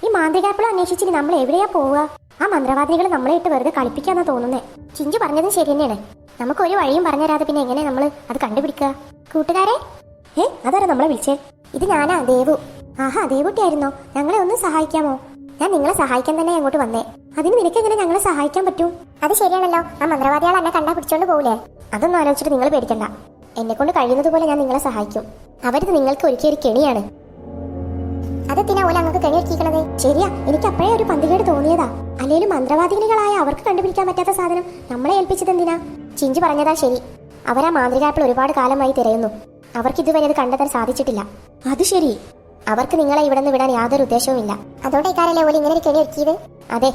ഈ മാന്ത്രികാപ്പിളും അന്വേഷിച്ചിട്ട് നമ്മൾ എവിടെയാ പോവുക? ആ മന്ത്രവാദികൾ നമ്മളെ ഇട്ട് വെറുതെ കളിപ്പിക്കാന്നാ തോന്നുന്നേ. ചിഞ്ചു പറഞ്ഞതും ശരി തന്നെയാണ്. നമുക്ക് ഒരു വഴിയും പറഞ്ഞുതരാതെ പിന്നെ എങ്ങനെ നമ്മൾ അത് കണ്ടുപിടിക്കുക? കൂട്ടുകാരെ, അതാരാ നമ്മളെ വിളിച്ചേ? ഇത് ഞാനാ, ദേവു. ആഹാ, ദേവുട്ടിയായിരുന്നോ? ഞങ്ങളെ ഒന്ന് സഹായിക്കാമോ? ഞാൻ നിങ്ങളെ സഹായിക്കാൻ തന്നെ അങ്ങോട്ട് വന്നേ. അതിന് നിനക്ക് എങ്ങനെ ഞങ്ങളെ സഹായിക്കാൻ പറ്റും? അത് ശരിയാണല്ലോ, ആ മന്ത്രവാദികൾ എന്നെ കണ്ടാ പിടിച്ചോണ്ട് പോകൂലേ? അതൊന്നും ആലോചിച്ചിട്ട് നിങ്ങൾ പേടിക്കണ്ട. എന്നെ കൊണ്ട് കഴിയുന്നത് പോലെ ഞാൻ നിങ്ങളെ സഹായിക്കും. അവരിത് നിങ്ങൾക്ക് ഒരുക്കിയ ഒരു കെണിയാണ്. അതെത്തിനാ ഓല അങ്ങക്ക് കെണി ഒരുക്കിക്കണത്? ശരിയാ, എനിക്ക് അപ്പോഴേ ഒരു പന്തികേട് തോന്നിയതാ. അല്ലെങ്കിലും മന്ത്രവാദിനികളായ അവർക്ക് കണ്ടുപിടിക്കാൻ പറ്റാത്ത സാധനം നമ്മളെ ഏൽപ്പിച്ചത് എന്തിനാ? ചിഞ്ചു പറഞ്ഞതാ ശരി. അവരാ മാന്ത്രികാപ്പിൾ ഒരുപാട് കാലമായി തിരയുന്നു. അവർക്ക് ഇതുവരെ അത് കണ്ടെത്താൻ സാധിച്ചിട്ടില്ല. അത് ശരി. അവർക്ക് നിങ്ങളെ ഇവിടെ നിന്ന് വിടാൻ യാതൊരു ഉദ്ദേശവും ഇല്ല. അതോടേക്കാരല്ലേ ഓല ഇങ്ങനെ ഒരു കെണി ഒരുക്കിയത്? അതെ.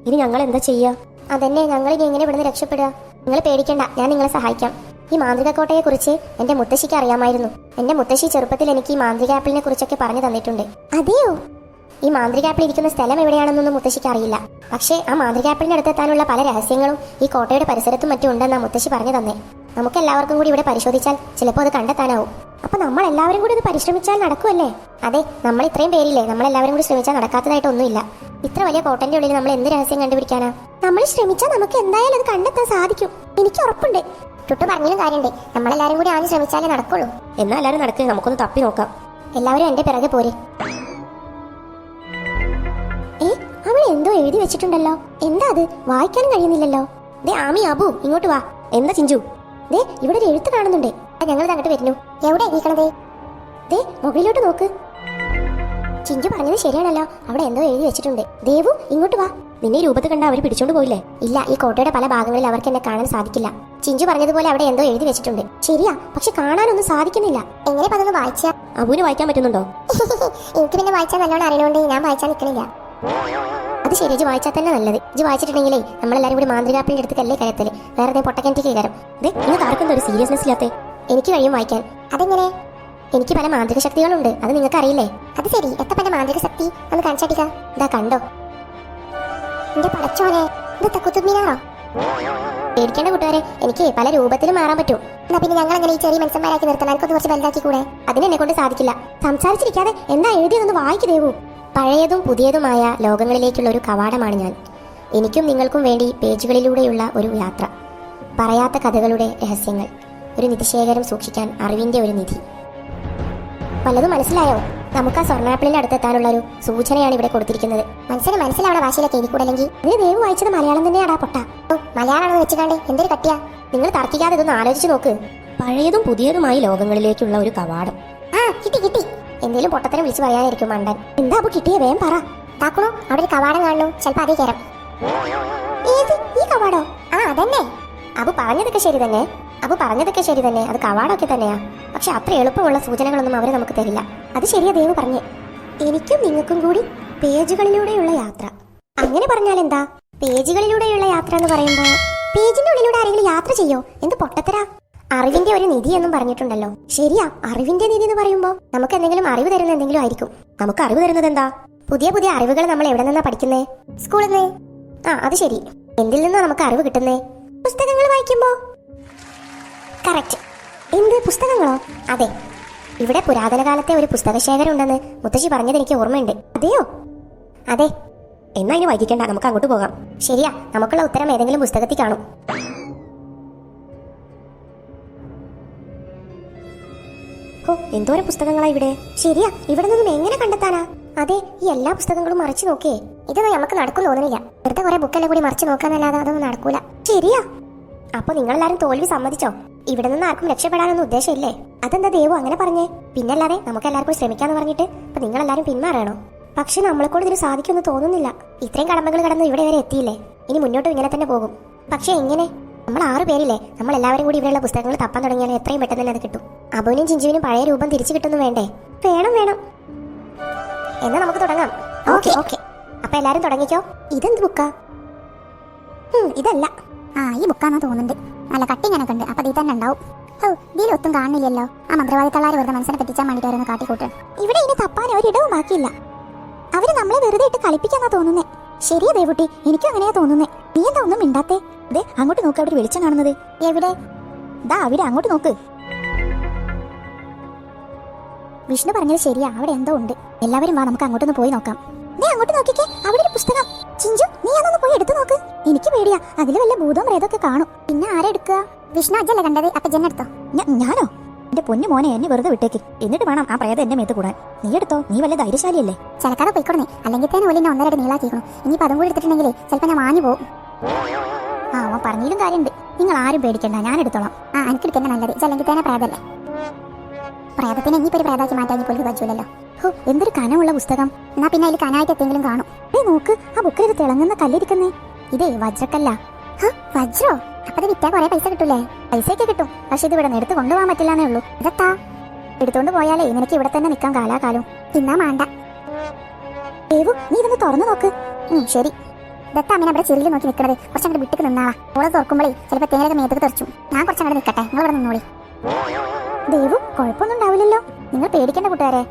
ഇനി ഞങ്ങൾ എന്താ ചെയ്യുക? അതന്നെ, ഞങ്ങൾ ഇനി എങ്ങനെ ഇവിടുന്ന് രക്ഷപ്പെടുക? നിങ്ങൾ പേടിക്കണ്ട, ഞാൻ നിങ്ങളെ സഹായിക്കാം. ഈ മാന്ത്രിക കോട്ടയെ കുറിച്ച് എന്റെ മുത്തശ്ശിക്ക് അറിയാമായിരുന്നു. എന്റെ മുത്തശ്ശി ചെറുപ്പത്തിൽ എനിക്ക് ഈ മാന്ത്രിക ആപ്പിളിനെ കുറിച്ചൊക്കെ പറഞ്ഞു തന്നിട്ടുണ്ട്. അതെയോ? ഈ മാന്ത്രിക ആപ്പിൾ ഇരിക്കുന്ന സ്ഥലം എവിടെയാണെന്നൊന്നും മുത്തശ്ശിക്ക് അറിയില്ല. പക്ഷേ ആ മാന്ത്രിക ആപ്പിളിന്റെ അടുത്തെത്താനുള്ള പല രഹസ്യങ്ങളും ഈ കോട്ടയുടെ പരിസരത്തും മറ്റും ഉണ്ടെന്നാ മുത്തശ്ശി പറഞ്ഞു തന്നെ. നമുക്ക് എല്ലാവർക്കും കൂടി ഇവിടെ പരിശോധിച്ചാൽ ചിലപ്പോൾ അത് കണ്ടെത്താനാവും. അപ്പൊ നമ്മൾ എല്ലാവരും കൂടി ഇത് പരിശ്രമിച്ചാൽ നടക്കുമല്ലേ? അതെ, നമ്മൾ ഇത്രയും പേരില്ലേ, നമ്മളെല്ലാവരും കൂടി ശ്രമിച്ചാൽ നടക്കാത്തതായിട്ടൊന്നുമില്ല. ഇത്ര വലിയ കോട്ടന്റെ ഉള്ളിൽ നമ്മൾ എന്ത് രഹസ്യം കണ്ടുപിടിക്കാനാ? നമ്മൾ ശ്രമിച്ചാൽ നമുക്ക് എന്തായാലും അത് കണ്ടെത്താൻ സാധിക്കും, എനിക്ക് ഉറപ്പുണ്ട്. ചുട്ടു പറഞ്ഞാലും കാര്യമുണ്ട്, നമ്മളെല്ലാരും കൂടി ആദ്യം ശ്രമിച്ചാലേ നടക്കുള്ളൂ. എന്നാ എല്ലാവരും നടക്കുക, നമുക്കൊന്ന് തപ്പി നോക്കാം. എല്ലാവരും എന്റെ പിറകെ പോരെ. അവൾ എന്തോ എഴുതി വെച്ചിട്ടുണ്ടല്ലോ. എന്താ അത്? വായിക്കാനും കഴിയുന്നില്ലല്ലോ. ദേ ആമി, അബു, ഇങ്ങോട്ട് വാ. എന്താ ചിഞ്ചു? ദേ ഇവിടെ ഒരു എഴുത്ത് കാണുന്നുണ്ട്. ഞങ്ങൾ അങ്ങോട്ട് വരുന്നു. എവിടെ എഴുതിക്കണതേ? ദേ മുകളിലോട്ട് നോക്ക്. ചിഞ്ചു പറഞ്ഞത് ശരിയാണല്ലോ, അവിടെ എന്തോ എഴുതി വെച്ചിട്ടുണ്ട്. ദേവു, ഇങ്ങോട്ട് വാ. നിന്നെ രൂപത്തിൽ കണ്ട അവർ പിടിച്ചോണ്ട് പോയില്ലേ? ഇല്ല, ഈ കോട്ടയുടെ പല ഭാഗങ്ങളിൽ അവർക്ക് എന്നെ കാണാൻ സാധിക്കില്ല. ചിഞ്ചു പറഞ്ഞതുപോലെ അവിടെ എന്തോ എഴുതി വെച്ചിട്ടുണ്ട്. ശരിയാ, പക്ഷെ കാണാനൊന്നും സാധിക്കുന്നില്ല. എങ്ങനെ പതൊന്ന് വായിച്ചാ? അബുവിന് വായിക്കാൻ പറ്റുന്നുണ്ടോ? എനിക്ക് പിന്നെ വായിച്ചാൽ നല്ലോണം അറിയണോണ്ട് ഞാൻ വായിച്ചാൽ നിൽക്കണില്ല. അത് ശരി, ഇജ് വായിച്ചാൽ തന്നെ നല്ലത്. ഇജ് വായിച്ചിട്ടുണ്ടെങ്കിലേ നമ്മളെല്ലാരും കൂടി മാന്ത്രികാപ്പിളിന്റെ അടുത്തേക്കല്ലേ കയറ്റല്, വേറെ പൊട്ടക്കിണറ്റിക്ക് കയറും. നിങ്ങൾക്ക് ആർക്കും ഒരു സീരിയസ്നെസ് ഇല്ലാത്ത? എനിക്ക് കഴിയും വായിക്കാൻ. അതെങ്ങനെ? എനിക്ക് പല മാന്ത്രിക ശക്തികളുണ്ട്, അത് നിങ്ങൾക്ക് അറിയില്ലേ? അത് ശരി, എത്ര പല മാന്ത്രിക ശക്തി ഒന്ന് കാണിച്ചാട്ടിക്ക. ഇതാ കണ്ടോ? എന്റെ പടച്ചോനെ, ഇത് തക്കുത്തുമിനാറോ? പേടിക്കേണ്ട കൂട്ടുകാരെ, എനിക്ക് പല രൂപത്തിലും മാറാൻ പറ്റും. എന്നാ പിന്നെ ഞങ്ങൾ അങ്ങനെ ഈ ചെറിയ മനുഷ്യന്മാരാക്കി നിർത്താൻ എനിക്കൊന്ന് കുറച്ച് വലുതാക്കി കൂടെ? അതിനെന്നെ കൊണ്ട് സാധിക്കില്ല. സംസാരിച്ചിരിക്കാതെ എന്താ എഴുതിയതെന്ന് വായിക്കു ദേവു. പഴയതും പുതിയതുമായ ലോകങ്ങളിലേക്കുള്ള ഒരു കവാടമാണ് ഞാൻ. എനിക്കും നിങ്ങൾക്കും വേണ്ടി പേജുകളിലൂടെയുള്ള ഒരു യാത്ര. പറയാത്ത കഥകളുടെ രഹസ്യങ്ങൾ, ഒരു നിധിശേഖരം സൂക്ഷിക്കാൻ അറിവിന്റെ ഒരു നിധി. പലതും മനസ്സിലായോ? നമുക്ക് ആ സ്വർണ്ണാപ്പിളിന്റെ അടുത്തെത്താനുള്ള ഒരു സൂചനയാണ് ഇവിടെ കൊടുത്തിരിക്കുന്നത്. മനസ്സിലാവണ ഭാഷയിലൊക്കെ എനിക്കൂടല്ലെങ്കിൽ ഇതിന് ദേവ് വായിച്ചത് മലയാളം തന്നെയാടാ പൊട്ട. മലയാളമാണെന്ന് വെച്ചിട്ടാണ്ട് എന്തൊരു കട്ടിയാ. നിങ്ങൾ തർക്കിക്കാതെ ഇതൊന്ന് ആലോചിച്ച് നോക്ക്. പഴയതും പുതിയതുമായി ലോകങ്ങളിലേക്കുള്ള ഒരു കവാടം. ആ കിട്ടി. എന്തേലും പൊട്ടത്തരം വിളിച്ചു പറയാനായിരിക്കും മണ്ടൻ. എന്താ അപ്പൊ കിട്ടിയ? വേം പറ. താക്കണോ? അവിടെ ഒരു കവാടം കാണുന്നു, ചിലപ്പോ അതേ കയറാം. ഏത്? ഈ കവാടോ? ആ അതന്നെ. അബു പറഞ്ഞതൊക്കെ ശരി തന്നെ. അത് കവാടമൊക്കെ തന്നെയാ. പക്ഷെ അത്ര എളുപ്പമുള്ള സൂചനകളൊന്നും അവര് നമുക്ക് തരില്ല. അത് ശരിയാ ദേവ് പറഞ്ഞേ. എനിക്കും നിങ്ങൾക്കും കൂടി പേജുകളിലൂടെയുള്ള യാത്ര. അങ്ങനെ പറഞ്ഞാൽ എന്താ? പേജുകളിലൂടെയുള്ള യാത്ര എന്ന് പറയുമ്പോ പേജിന്റെ ഉള്ളിലൂടെ ആരെങ്കിലും യാത്ര ചെയ്യോ? എന്ത് പൊട്ടത്തരാ. അറിവിന്റെ ഒരു നിധി എന്നും പറഞ്ഞിട്ടുണ്ടല്ലോ. ശരിയാ, അറിവിന്റെ നിധി എന്ന് പറയുമ്പോ നമുക്ക് എന്തെങ്കിലും അറിവ് തരുന്ന എന്തെങ്കിലും ആയിരിക്കും. നമുക്ക് അറിവ് തരുന്നത് എന്താ? പുതിയ പുതിയ അറിവുകൾ നമ്മൾ എവിടെ നിന്നാ പഠിക്കുന്നേ? സ്കൂളിൽ നിന്ന്. ആ അത് ശരി. എന്തിൽ നിന്നാ നമുക്ക് അറിവ് കിട്ടുന്നേ? പുസ്തകങ്ങൾ വായിക്കുമ്പോ. കറക്റ്റ്. എന്ത് പുസ്തകങ്ങളോ? അതെ, ഇവിടെ പുരാതന കാലത്തെ ഒരു പുസ്തകശേഖരം ഉണ്ടെന്ന് മുത്തശ്ശി പറഞ്ഞത് എനിക്ക് ഓർമ്മയുണ്ട്. അതെയോ? അതെ. എന്നാ ഇനി വൈകിക്കണ്ട, നമുക്ക് അങ്ങോട്ട് പോകാം. ശരിയാ, നമുക്കുള്ള ഉത്തരം ഏതെങ്കിലും പുസ്തകത്തിൽ കാണും. ഓ, എന്തോരം പുസ്തകങ്ങളാ ഇവിടെ. ശരിയാ, ഇവിടെ നിന്നും എങ്ങനെ കണ്ടെത്താനാ? അതെ, ഈ എല്ലാ പുസ്തകങ്ങളും മറിച്ചു നോക്കേ. ഇതൊന്നും നമുക്ക് നടക്കും തോന്നുന്നില്ല. വെറുതെ കുറെ ബുക്കെല്ലാം കൂടി മറിച്ചു നോക്കാന്നല്ലാതെ അതൊന്നും നടക്കൂല. ശരിയാ. അപ്പൊ നിങ്ങളെല്ലാരും തോൽവി സമ്മതിച്ചോ? ഇവിടെ നിന്ന് ആർക്കും രക്ഷപ്പെടാനൊന്നും ഉദ്ദേശമില്ലേ? അതെന്താ ദേവു അങ്ങനെ പറഞ്ഞേ? പിന്നല്ലാതെ നമുക്ക് എല്ലാവർക്കും ശ്രമിക്കാന്ന് പറഞ്ഞിട്ട് ഇപ്പൊ നിങ്ങളെല്ലാരും പിന്മാറണോ? പക്ഷെ നമ്മളെക്കൊണ്ട് ഇതിന് സാധിക്കുമെന്ന് തോന്നുന്നില്ല. ഇത്രയും കടമ്പകൾ കടന്ന് ഇവിടെ വരെ എത്തിയില്ലേ, ഇനി മുന്നോട്ടും ഇങ്ങനെ തന്നെ പോകും. പക്ഷെ എങ്ങനെ? നമ്മൾ 6 പേരില്ലേ, നമ്മൾ എല്ലാവരും കൂടി ഇവിടെയുള്ള പുസ്തകങ്ങൾ തപ്പാൻ തുടങ്ങിയാൽ എത്രയും പെട്ടെന്ന് തന്നെ അത് കിട്ടും. അബുവിനും ചിഞ്ചുവിനും പഴയ രൂപം തിരിച്ചു കിട്ടുന്നു വേണ്ടേ? വേണം. എന്നാ നമുക്ക് തുടങ്ങാം. ഓക്കെ. അപ്പൊ എല്ലാരും തുടങ്ങിക്കോ. ഇതെന്ത് ബുക്കാ? ഇതല്ല. ഈ ബുക്കാന്നാ തോന്നുന്നുണ്ട്. നല്ല കട്ടിങ്ങനൊക്കെ ഉണ്ട്. അപ്പൊ ഇതിൽ തന്നെ ഉണ്ടാവും. ഇതിലൊത്തും കാണുന്നില്ലല്ലോ. ആ മന്ത്രവാദിത്തള്ളാര് വെറുതെ മനസ്സിനെ പറ്റിച്ചാൻ വേണ്ടിട്ട് വരുന്ന കാട്ടിക്കൂട്ട്. ഇവിടെ ഇനി തപ്പാൻ ഒരിടവും ബാക്കിയില്ല. അവര് നമ്മളെ വെറുതെ ഇട്ട് കളിപ്പിക്കാന്നാ തോന്നുന്നേ. ശരിയാ ദേവുട്ടി, എനിക്കും അങ്ങനെയാ തോന്നുന്നേ. നീ എന്താ ഒന്നും മിണ്ടാത്തേ? ദേ അങ്ങോട്ട് നോക്ക്, അവിടെ വെളിച്ചം കാണുന്നത്. എവിടെ? ദാ അവിടെ, അങ്ങോട്ട് നോക്ക്. വിഷ്ണു പറഞ്ഞത് ശരിയാ, അവിടെ എന്തോ ഉണ്ട്. എല്ലാവരും വാ, നമുക്ക് അങ്ങോട്ടൊന്ന് പോയി നോക്കാം. നീ അങ്ങോട്ട് നോക്കിക്കേ, അവിടെ ഒരു പുസ്തകം. ചിഞ്ചു, നീ അതൊന്ന് പോയി എടുത്തു നോക്ക്. എനിക്ക് പേടിയാ, അതിൽ വല്ല ഭൂതവും പ്രേതൊക്കെ കാണും. പിന്നെ ആരാ എടുക്കുക? വിഷ്ണു അജ്ജല്ലേ കണ്ടത്, അപ്പൊ ജെന്നെടുത്തോ? ഞാനോ? എന്റെ പൊന്നു മോനെ, എന്നെ വെറുതെ വിട്ടേക്ക്. എന്നിട്ട് വേണം ആ പ്രേതം എന്റെ മേത്ത് കൂടാൻ. നീ എടുത്തോ, നീ വല്ല ധൈര്യശാലിയല്ലേ. ചിലക്കാതെ പോയിക്കൊടുന്നേ, അല്ലെങ്കിൽ തന്നെ പോലെ എന്നെ ഒന്നരടി നീളാക്കിക്കണം. ഇനിയിപ്പോ അതും കൂടി എടുത്തിട്ടുണ്ടെങ്കിലേ ചിലപ്പോൾ ഞാൻ വാങ്ങി പോകും. ആ, അവൻ പറഞ്ഞതിലും കാര്യമുണ്ട്. നിങ്ങൾ ആരും പേടിക്കണ്ട, ഞാൻ എടുത്തോളാം. ആ, എനിക്ക് എടുക്കണ്ട നല്ലത്, അല്ലെങ്കിൽ തന്നെ പ്രേതല്ലേ. പ്രേതത്തിന് ഇനിയിപ്പോ ഒരു പ്രേതാക്കി മാറ്റാൻ പോലും പറ്റൂലല്ലോ. ഹോ, എന്തൊരു കനമുള്ള പുസ്തകം. എന്നാ പിന്നെ അതിൽ കനായിട്ട് എന്തെങ്കിലും കാണും. നോക്ക്, ആ ബുക്കിൽ ഇത് തിളങ്ങുന്ന കല്ലിരിക്കുന്നേ. ഇതേ വജ്രക്കല്ല. വജ്രോ? അപ്പൊ വിറ്റാ കുറെ പൈസ കിട്ടൂലേ? പൈസയൊക്കെ കിട്ടും, പക്ഷെ ഇത് ഇവിടെ എടുത്ത് കൊണ്ടുപോകാൻ പറ്റില്ലാന്നേ ഉള്ളൂ. ഇതെത്താ എടുത്തോണ്ട് പോയാലേ നിനക്ക് ഇവിടെ തന്നെ നിൽക്കാൻ കാലാകാലം. ഇന്നാ മാണ്ട. ദേവു, നീ ഇതൊന്ന് തുറന്നു നോക്ക്. ശരി. ഇതെത്താ അമ്മ അവിടെ ചെറിയ നോക്കി നിൽക്കണത്. കുറച്ചങ്ങോട്ട് വിട്ടിക്ക് നിന്നാളാ. ഓളെ തുറക്കുമ്പോഴേ ചിലപ്പോൾ തേനൊക്കെ മേത്തൊക്കെ തെറിച്ചു. ഞാൻ കുറച്ചങ്ങോട്ട് നിൽക്കട്ടെ, നിങ്ങൾ ഇവിടെ നിന്നോളി. ദേവു, കുഴപ്പമൊന്നും ഉണ്ടാവില്ലല്ലോ. നിങ്ങൾ പേടിക്കേണ്ട കൂട്ടുകാരെ.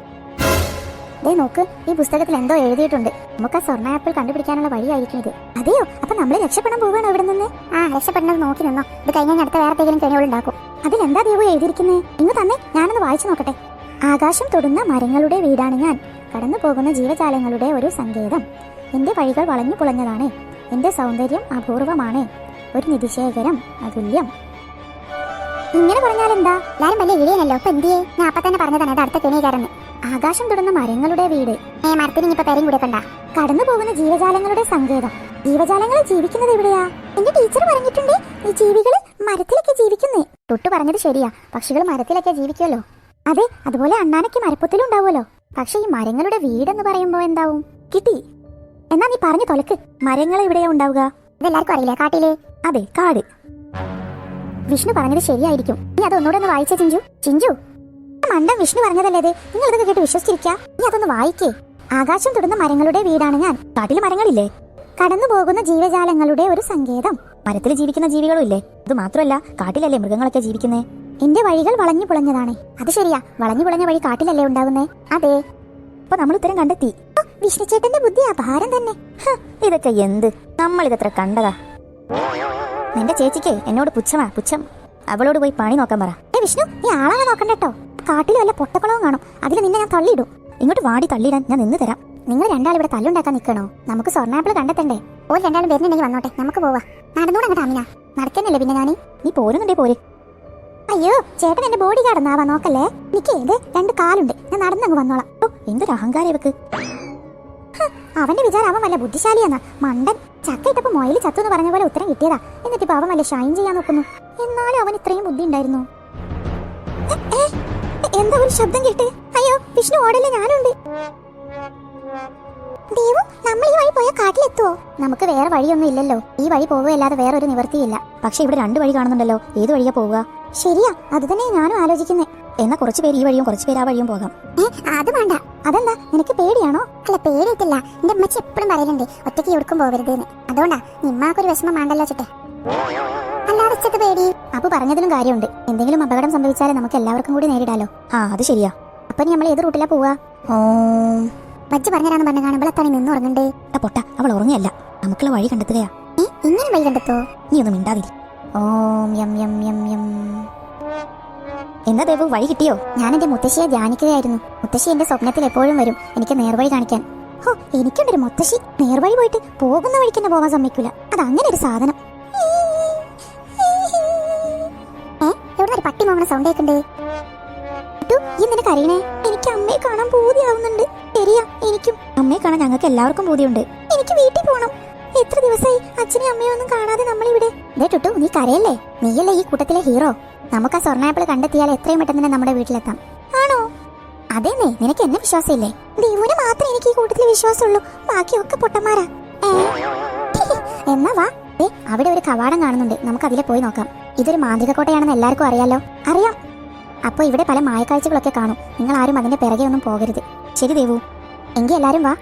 ദേ നോക്ക്, ഈ പുസ്തകത്തിൽ എന്തോ എഴുതിയിട്ടുണ്ട്. നമുക്ക് ആ സ്വർണ്ണ ആപ്പിൾ കണ്ടുപിടിക്കാനുള്ള വഴിയായിരിക്കും ഇത്. അതെയോ? അപ്പൊ നമ്മൾ രക്ഷപ്പെടാൻ പോവുകയാണോ ഇവിടെ നിന്ന്? ആ, രക്ഷപ്പെടുന്നത് നോക്കി നിന്നോ. ഇത് കഴിഞ്ഞാൽ അടുത്ത വേറെ എന്തെങ്കിലും കെണികളുണ്ടാക്കും. അതിലെന്താ ദേവു എഴുതിയിരിക്കുന്നത്? ഇങ്ങ് തന്നെ, ഞാനൊന്ന് വായിച്ചു നോക്കട്ടെ. ആകാശം തൊടുന്ന മരങ്ങളുടെ വീടാണ് ഞാൻ, കടന്നു പോകുന്ന ജീവജാലങ്ങളുടെ ഒരു സങ്കേതം. എന്റെ വഴികൾ വളഞ്ഞു പുളഞ്ഞതാണ്, എന്റെ സൗന്ദര്യം അപൂർവമാണ്, ഒരു നിധിശേഖരം അതുല്യം. ഇങ്ങനെ പറഞ്ഞാൽ എന്താ? എല്ലാരും വലിയ ഇഴയനല്ലോ. അപ്പൊ എന്തിയെ? ഞാൻ അപ്പൊ തന്നെ പറഞ്ഞതാണ് അത് അടുത്ത കെണികാരെന്ന്. ആകാശം തൊടുന്ന മരങ്ങളുടെ വീട്. മരത്തിന് ഇനിയിപ്പോ പേരും കൂടെ കണ്ട. കടന്നു പോകുന്ന ജീവജാലങ്ങളുടെ സങ്കേതം. ജീവജാലങ്ങൾ ജീവിക്കുന്നത് എവിടെയാ? എന്റെ ടീച്ചർ പറഞ്ഞിട്ടുണ്ട് ഈ ജീവികൾ മരത്തിലൊക്കെ ജീവിക്കുന്നേ. തൊട്ട് പറഞ്ഞത് ശരിയാ, പക്ഷികൾ മരത്തിലൊക്കെ ജീവിക്കുമല്ലോ. അതെ, അതുപോലെ അണ്ണാനൊക്കെ മരപ്പൊത്തിലും ഉണ്ടാവുമല്ലോ. പക്ഷെ ഈ മരങ്ങളുടെ വീടെന്ന് പറയുമ്പോ എന്താവും? കിട്ടി. എന്നാ നീ പറഞ്ഞു തൊലക്ക്. മരങ്ങൾ എവിടെയാ ഉണ്ടാവുക? ഇതെല്ലാവർക്കും അറിയില്ല. കാട്ടില്. അതെ, കാട്. വിഷ്ണു പറഞ്ഞത് ശരിയായിരിക്കും. നീ അതൊന്നുകൂടെ ഒന്ന് വായിച്ചേ ചിഞ്ചു. ചിഞ്ചു, മണ്ടം വിഷ്ണു പറഞ്ഞതല്ലേ ഇത്? നിങ്ങൾ ഇതൊക്കെ കേട്ട് വിശ്വസിച്ചിരിക്കാ? നീ അതൊന്ന് വായിക്കേ. ആകാശം തൊടുന്ന മരങ്ങളുടെ വീടാണ് ഞാൻ. കാട്ടില് മരങ്ങളില്ലേ? കടന്നു പോകുന്ന ജീവജാലങ്ങളുടെ ഒരു സങ്കേതം. മരത്തിൽ ജീവിക്കുന്ന ജീവികളും ഇല്ലേ? ഇത് മാത്രമല്ല, കാട്ടിലല്ലേ മൃഗങ്ങളൊക്കെ ജീവിക്കുന്നേ. എന്റെ വഴികൾ വളഞ്ഞു പുളഞ്ഞതാണ്. അത് ശരിയാ, വളഞ്ഞു പുളഞ്ഞ വഴി കാട്ടിലല്ലേ ഉണ്ടാവുന്നേ? അതെ. അപ്പൊ നമ്മൾ ഉത്തരം കണ്ടെത്തി. വിഷ്ണു ചേട്ടന്റെ ബുദ്ധി അപാരം തന്നെ. ഇതൊക്കെ എന്ത്? നമ്മൾ ഇതത്ര കണ്ടതാ. നിന്റെ ചേച്ചിക്ക് എന്നോട് പുച്ഛമാ, പുച്ഛം. അവളോട് പോയി പണി നോക്കാൻ പറ. വിഷ്ണു, നീ ആളാകെ നോക്കണ്ടോ. കാട്ടിൽ വല്ല പൊട്ടക്കുളവും കാണും, അതിൽ നിന്നെ ഞാൻ തള്ളിയിടും. ഇങ്ങോട്ട് വാടി, തള്ളിയിടാൻ ഞാൻ നിന്ന് തരാം. നിങ്ങൾ രണ്ടാളും ഇവിടെ തല്ലുണ്ടാക്കാൻ നിൽക്കണോ? നമുക്ക് സ്വർണ്ണാപ്പിൾ കണ്ടെത്തണ്ടേ? ഓര് രണ്ടാളും വരുന്നുണ്ടെങ്കിൽ വന്നോട്ടെ, നമുക്ക് പോവാ. നടന്നൂടെ അങ്ങോട്ട് അമിന. നടക്കുന്നല്ലേ പിന്നെ ഞാനീ. നീ പോരുന്നുണ്ടേ പോരെ. അയ്യോ ചേട്ടൻ എന്റെ ബോഡി ഗാർഡെന്നാവാ, നോക്കല്ലേ. എനിക്ക് ഇത് 2 കാലുണ്ട്, ഞാൻ നടന്നങ്ങ് വന്നോളാം. ഓ, എന്തൊരു അഹങ്കാരം ഇവക്ക്. അവന്റെ വിചാരം അവൻ വല്ല ബുദ്ധിശാലിയെന്നാ. മണ്ടൻ. ചക്ക ഇട്ടപ്പോ മൊയില് ചത്തു എന്ന് പറഞ്ഞ പോലെ ഉത്തരം കിട്ടിയതാ. എന്നിട്ടിപ്പോ അവൻ വല്ല ഷൈൻ ചെയ്യാൻ നോക്കുന്നു. എന്നാലും അവൻ ഇത്രയും ബുദ്ധി ഉണ്ടായിരുന്നു. എന്താ ഒരു ശബ്ദം കേട്ട്? അയ്യോ വിഷ്ണു, ഓടല്ലേ, ഞാനുണ്ട്. ദേവു, നമ്മൾ ഈ വഴി പോയാൽ കാട്ടിലെത്തുവോ? നമുക്ക് വേറെ വഴിയൊന്നും ഇല്ലല്ലോ. ഈ വഴി പോവുകയല്ലാതെ വേറൊരു നിവൃത്തിയില്ല. പക്ഷെ ഇവിടെ 2 വഴി കാണുന്നുണ്ടല്ലോ. ഏത് വഴിയാ പോവുക? ശരിയാ, അത് തന്നെ ഞാനും ആലോചിക്കുന്നേ. എന്നാ കുറച്ചു പേര് ഈ വഴിയും കുറച്ചു പേര് ആ വഴിയും പോകാം. അത് വേണ്ട. അതെന്താ, നിനക്ക് പേടിയാണോ? അല്ല, പേടിയിട്ടില്ല. എന്റെ അമ്മച്ചി എപ്പോഴും പറയലുണ്ട് ഒറ്റയ്ക്ക് എവിടേക്കും പോകരുത് എന്ന്. അതുകൊണ്ടാ. നിമ്മാക്കൊരു വിഷമം വേണ്ടല്ലോ ചിട്ടെ. അല്ലാതെ വെച്ചത് പേടി. അപ്പൊ പറഞ്ഞതിലും കാര്യമുണ്ട്. എന്തെങ്കിലും അപകടം സംഭവിച്ചാലേ നമുക്ക് എല്ലാവർക്കും കൂടി നേരിടാലോ. ആ, അത് ശരിയാ. അപ്പൊ നമ്മൾ ഏത് റൂട്ടിലാ പോവാ? മജ്ജ പറഞ്ഞാന്ന് പറഞ്ഞ കാണുമ്പോഴത്താണ് നിന്ന് ഉറങ്ങണ്ടേ. പൊട്ട, അവൾ ഉറങ്ങിയല്ല, നമുക്കുള്ള വഴി കണ്ടെത്തുകയാ. ഇങ്ങനെ വഴി കണ്ടെത്തോ? നീ ഒന്നും മിണ്ടാതിരി. ഓം യം യം യം യം. എന്നാ ദേവു, വഴി കിട്ടിയോ? ഞാൻ എന്റെ മുത്തശ്ശിയെ ധ്യാനിക്കുകയായിരുന്നു. മുത്തശ്ശി എന്റെ സ്വപ്നത്തിൽ എപ്പോഴും വരും എനിക്ക് നേർവഴി കാണിക്കാൻ. ഹോ, എനിക്കുണ്ടൊരു മുത്തശ്ശി. നേർവഴി പോയിട്ട് പോകുന്ന വഴിക്ക് തന്നെ പോകാൻ സമ്മതിക്കൂല. അത് അങ്ങനെ ഒരു സാധനം. എവിടെ ഒരു പട്ടി മോങ്ങണ സൗണ്ട് കേൾക്കണ്ടേ? ഇന്നെ കരയണേ. എനിക്ക് അമ്മയെ കാണാൻ പൂതിയാവുന്നുണ്ട്. ശരിയാ, എനിക്കും. അമ്മയെ കാണാൻ ഞങ്ങൾക്ക് എല്ലാവർക്കും പൂതിയുണ്ട്. എനിക്ക് വീട്ടിൽ പോകണം. എത്ര ദിവസമായി അച്ഛനെയും അമ്മയും ഒന്നും കാണാതെ നമ്മളിവിടെ. ദേ ടുട്ടു, നീ കരയല്ലേ. നീയല്ലേ ഈ കൂട്ടത്തിലെ ഹീറോ. നമുക്ക് ആ സ്വർണ്ണാപ്പിൾ കണ്ടെത്തിയാൽ എത്രയും പെട്ടെന്ന് തന്നെ നമ്മുടെ വീട്ടിലെത്താം. ആണോ? അതേന്നേ, നിനക്ക് എന്നെ വിശ്വാസമില്ലേ? ദേവുവിനെ മാത്രമേ എനിക്ക് ഈ കൂട്ടത്തിൽ വിശ്വാസമുള്ളൂ. ബാക്കിയൊക്കെ പൊട്ടന്മാരാ. എന്നാ വാ. അവിടെ ഒരു കവാടം കാണുന്നുണ്ട്, നമുക്ക് അതിലെ പോയി നോക്കാം. ഇതൊരു മാന്ത്രിക കോട്ടയാണെന്ന് എല്ലാവർക്കും അറിയാലോ. അറിയാം. അപ്പോൾ ഇവിടെ പല മായക്കാഴ്ചകളൊക്കെ കാണും. നിങ്ങൾ ആരും അതിന്റെ പിറകെ ഒന്നും പോകരുത്. ശരി ദേവു, എങ്കിൽ എല്ലാരും വാ.